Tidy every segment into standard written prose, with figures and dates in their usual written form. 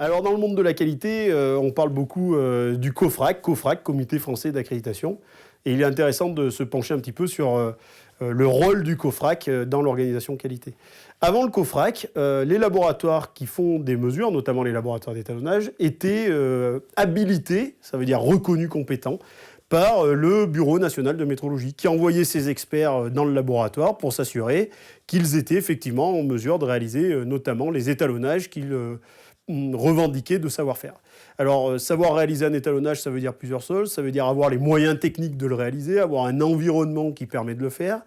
Alors dans le monde de la qualité, on parle beaucoup du COFRAC, Comité français d'accréditation. Et il est intéressant de se pencher un petit peu sur le rôle du COFRAC dans l'organisation qualité. Avant le COFRAC, les laboratoires qui font des mesures, notamment les laboratoires d'étalonnage, étaient habilités, ça veut dire reconnus compétents, par le Bureau national de métrologie, qui envoyait ses experts dans le laboratoire pour s'assurer qu'ils étaient effectivement en mesure de réaliser notamment les étalonnages qu'ils revendiquaient de savoir-faire. Alors, savoir réaliser un étalonnage, ça veut dire plusieurs choses. Ça veut dire avoir les moyens techniques de le réaliser, avoir un environnement qui permet de le faire,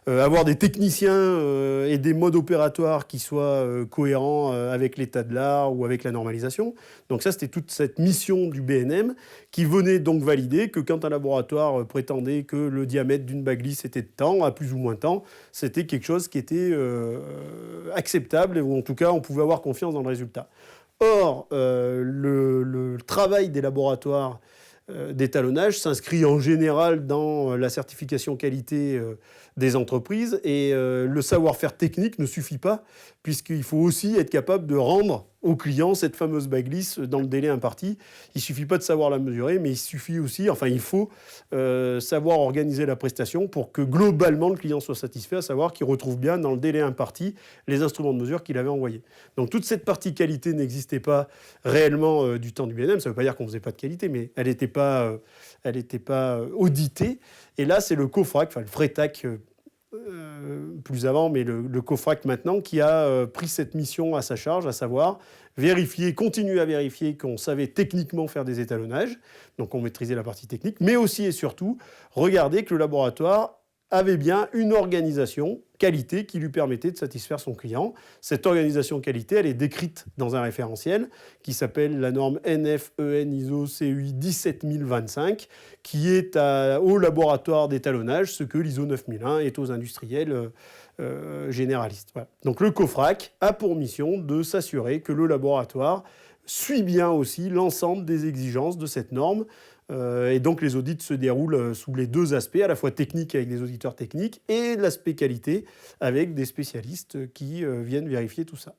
avoir des techniciens et des modes opératoires qui soient cohérents avec l'état de l'art ou avec la normalisation. Donc ça, c'était toute cette mission du BNM qui venait donc valider que quand un laboratoire prétendait que le diamètre d'une bague lisse était de temps, à plus ou moins de temps, c'était quelque chose qui était acceptable, ou en tout cas, on pouvait avoir confiance dans le résultat. Or, le travail des laboratoires d'étalonnage s'inscrit en général dans la certification qualité des entreprises et le savoir-faire technique ne suffit pas puisqu'il faut aussi être capable de rendre au client cette fameuse bague lisse dans le délai imparti. Il ne suffit pas de savoir la mesurer, mais il faut savoir organiser la prestation pour que globalement le client soit satisfait, à savoir qu'il retrouve bien dans le délai imparti les instruments de mesure qu'il avait envoyés. Donc toute cette partie qualité n'existait pas réellement du temps du BNM. Ça ne veut pas dire qu'on ne faisait pas de qualité, mais elle n'était pas auditée. Et là, c'est le COFRAC, enfin le FRETAC plus avant, mais le COFRAC maintenant, qui a pris cette mission à sa charge, à savoir continuer à vérifier qu'on savait techniquement faire des étalonnages, donc on maîtrisait la partie technique, mais aussi et surtout regarder que le laboratoire avait bien une organisation qualité qui lui permettait de satisfaire son client. Cette organisation qualité, elle est décrite dans un référentiel qui s'appelle la norme NF-EN ISO CUI 17025, qui est au laboratoire d'étalonnage, ce que l'ISO 9001 est aux industriels généralistes. Voilà. Donc le COFRAC a pour mission de s'assurer que le laboratoire suit bien aussi l'ensemble des exigences de cette norme. Et donc les audits se déroulent sous les deux aspects, à la fois technique avec des auditeurs techniques et l'aspect qualité avec des spécialistes qui viennent vérifier tout ça.